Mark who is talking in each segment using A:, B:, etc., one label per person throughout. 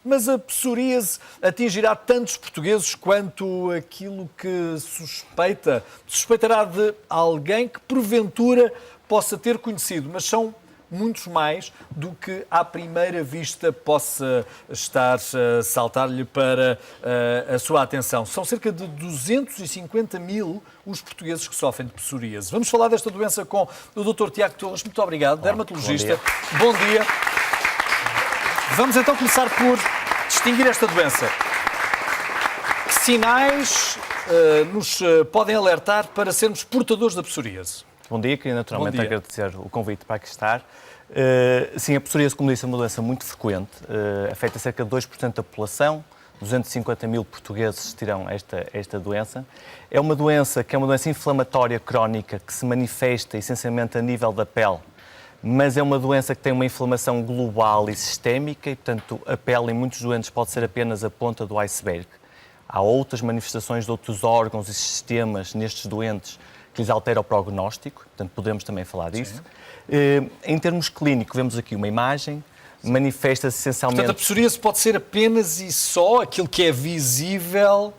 A: Mas a psoríase atingirá tantos portugueses quanto aquilo que suspeita. Suspeitará de alguém que porventura possa ter conhecido, mas são muitos mais do que à primeira vista possa estar a saltar-lhe para a sua atenção. São cerca de 250 mil os portugueses que sofrem de psoríase. Vamos falar desta doença com o Dr. Tiago Torres. Muito obrigado, dermatologista. Bom dia. Vamos então começar por distinguir esta doença. Que sinais nos podem alertar para sermos portadores da psoríase?
B: Bom dia, queria naturalmente agradecer o convite para aqui estar. Sim, a psoríase, como disse, é uma doença muito frequente, afeta cerca de 2% da população, 250 mil portugueses terão esta doença. É uma doença que é uma doença inflamatória crónica que se manifesta essencialmente a nível da pele, mas é uma doença que tem uma inflamação global e sistémica e, portanto, a pele em muitos doentes pode ser apenas a ponta do iceberg. Há outras manifestações de outros órgãos e sistemas nestes doentes que lhes altera o prognóstico, portanto, podemos também falar disso. Em termos clínicos, vemos aqui uma imagem, manifesta-se essencialmente...
A: Portanto, a psoríase pode ser apenas e só aquilo que é visível,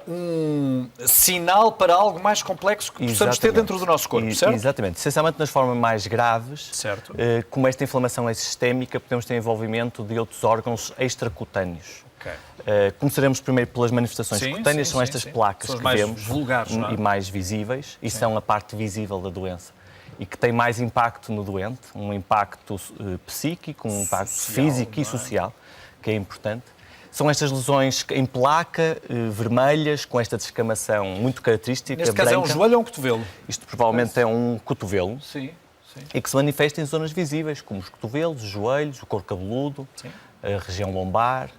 A: um sinal para algo mais complexo que possamos ter dentro do nosso corpo, certo?
B: Exatamente. Essencialmente nas formas mais graves,
A: certo.
B: Como esta inflamação é sistémica, podemos ter envolvimento de outros órgãos extracutâneos. Começaremos primeiro pelas manifestações cutâneas, são estas placas que vemos
A: vulgares,
B: e mais visíveis, e são a parte visível da doença. E que tem mais impacto no doente, um impacto psíquico, um impacto físico e social, que é importante. São estas lesões em placa, vermelhas, com esta descamação muito característica.
A: Neste caso
B: branca.
A: É um joelho ou um cotovelo?
B: Isto provavelmente é um cotovelo.
A: Sim.
B: E que se manifesta em zonas visíveis, como os cotovelos, os joelhos, o couro cabeludo, a região lombar,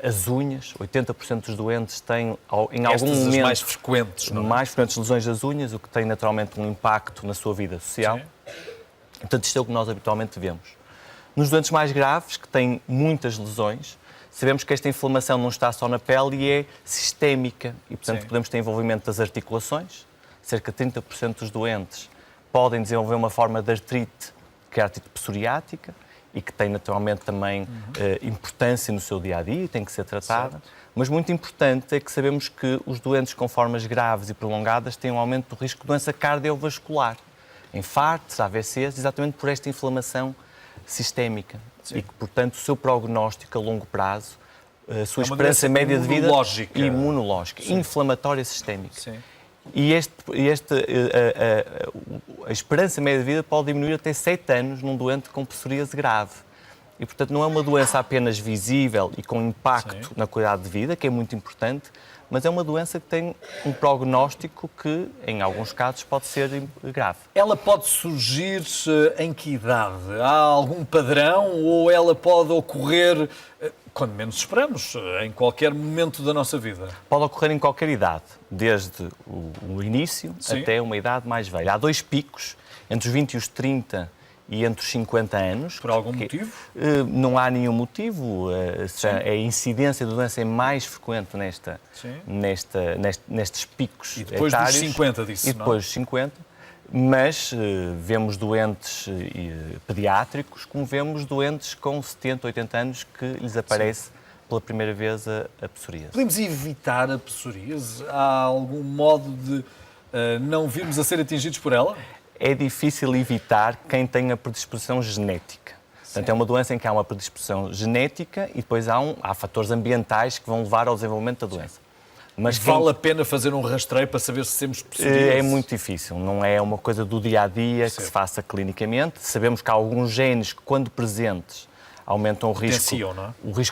B: as unhas. 80% dos doentes têm, em algum momento,
A: as mais frequentes, não é?
B: mais frequentes lesões das unhas, o que tem naturalmente um impacto na sua vida social. Portanto, isto é o que nós habitualmente vemos. Nos doentes mais graves, que têm muitas lesões, sabemos que esta inflamação não está só na pele e é sistémica. E, portanto, podemos ter envolvimento das articulações. Cerca de 30% dos doentes podem desenvolver uma forma de artrite, que é a artrite psoriática, e que tem naturalmente também importância no seu dia-a-dia e tem que ser tratada. Mas muito importante é que sabemos que os doentes com formas graves e prolongadas têm um aumento do risco de doença cardiovascular, infartos, AVCs, exatamente por esta inflamação sistémica. E que, portanto, o seu prognóstico a longo prazo, a sua esperança média de vida imunológica, inflamatória sistémica. E a esperança média de vida pode diminuir até 7 anos num doente com psoríase grave. E, portanto, não é uma doença apenas visível e com impacto na qualidade de vida, que é muito importante, mas é uma doença que tem um prognóstico que, em alguns casos, pode ser grave.
A: Ela pode surgir em que idade? Há algum padrão ou ela pode ocorrer, quando menos esperamos, em qualquer momento da nossa vida?
B: Pode ocorrer em qualquer idade, desde o início até uma idade mais velha. Há 2 picos, entre os 20 e os 30 e entre os 50 anos.
A: Por algum motivo?
B: Não há nenhum motivo. A incidência da doença é mais frequente nestes picos
A: e depois
B: etários.
A: Dos 50, disse,
B: e depois dos 50. Mas vemos doentes pediátricos, como vemos doentes com 70, 80 anos que lhes aparece pela primeira vez a psoríase.
A: Podemos evitar a psoríase? Há algum modo de não virmos a ser atingidos por ela?
B: É difícil evitar quem tem a predisposição genética. Portanto, é uma doença em que há uma predisposição genética e depois há fatores ambientais que vão levar ao desenvolvimento da doença.
A: Mas vale a pena fazer um rastreio para saber se temos psoríase?
B: É muito difícil, não é uma coisa do dia-a-dia que se faça clinicamente. Sabemos que há alguns genes que, quando presentes, aumentam o risco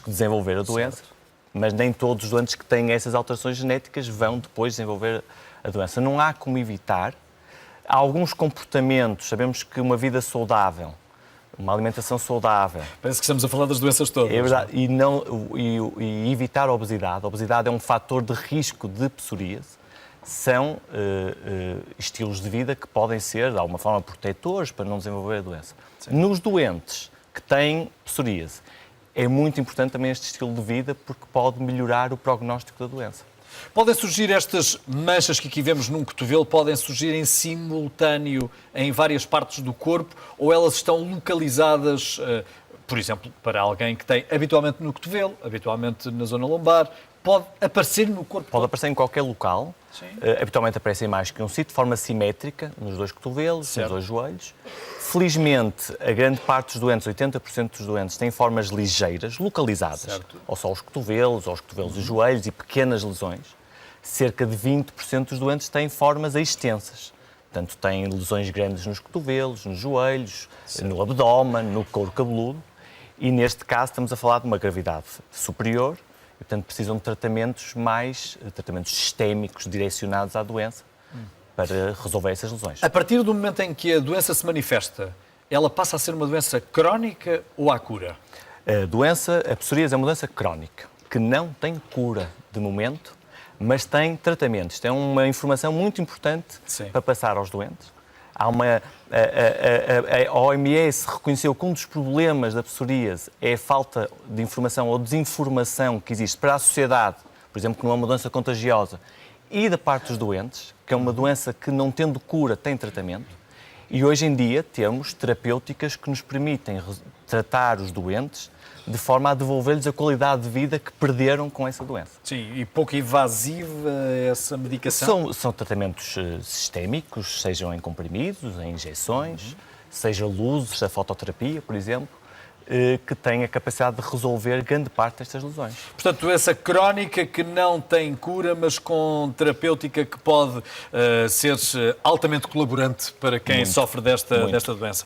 B: de desenvolver a doença, mas nem todos os doentes que têm essas alterações genéticas vão depois desenvolver a doença. Não há como evitar. Há alguns comportamentos, sabemos que uma vida saudável, uma alimentação saudável...
A: Parece que estamos a falar das doenças todas.
B: É verdade, e evitar a obesidade. A obesidade é um fator de risco de psoríase. São estilos de vida que podem ser, de alguma forma, protetores para não desenvolver a doença. Nos doentes que têm psoríase, é muito importante também este estilo de vida porque pode melhorar o prognóstico da doença.
A: Podem surgir estas manchas que aqui vemos num cotovelo, podem surgir em simultâneo em várias partes do corpo ou elas estão localizadas por exemplo, para alguém que tem habitualmente no cotovelo, habitualmente na zona lombar, pode aparecer no corpo
B: Pode
A: todo.
B: aparecer em qualquer local.
A: Sim.
B: Habitualmente aparece em mais que um sítio, de forma simétrica, nos dois cotovelos,
A: Certo.
B: nos dois joelhos. Felizmente, a grande parte dos doentes, 80% dos doentes, têm formas ligeiras, localizadas.
A: Certo.
B: Ou só aos cotovelos e joelhos e pequenas lesões. Cerca de 20% dos doentes têm formas extensas. Portanto, têm lesões grandes nos cotovelos, nos joelhos, no abdômen, no couro cabeludo. E neste caso estamos a falar de uma gravidade superior e, portanto, precisam de tratamentos sistémicos direcionados à doença para resolver essas lesões.
A: A partir do momento em que a doença se manifesta, ela passa a ser uma doença crónica ou há cura?
B: A psoríase é uma doença crónica, que não tem cura de momento, mas tem tratamento. Isto é uma informação muito importante
A: Sim.
B: para passar aos doentes. A OMS reconheceu que um dos problemas da psoríase é a falta de informação ou desinformação que existe para a sociedade, por exemplo, que não é uma doença contagiosa, e da parte dos doentes, que é uma doença que, não tendo cura, tem tratamento. E hoje em dia temos terapêuticas que nos permitem tratar os doentes de forma a devolver-lhes a qualidade de vida que perderam com essa doença.
A: Sim, e pouco invasiva essa medicação?
B: São tratamentos sistémicos, sejam em comprimidos, em injeções, seja luzes, a fototerapia, por exemplo, que têm a capacidade de resolver grande parte destas lesões.
A: Portanto, doença crónica que não tem cura, mas com terapêutica que pode ser altamente colaborante para quem sofre desta doença.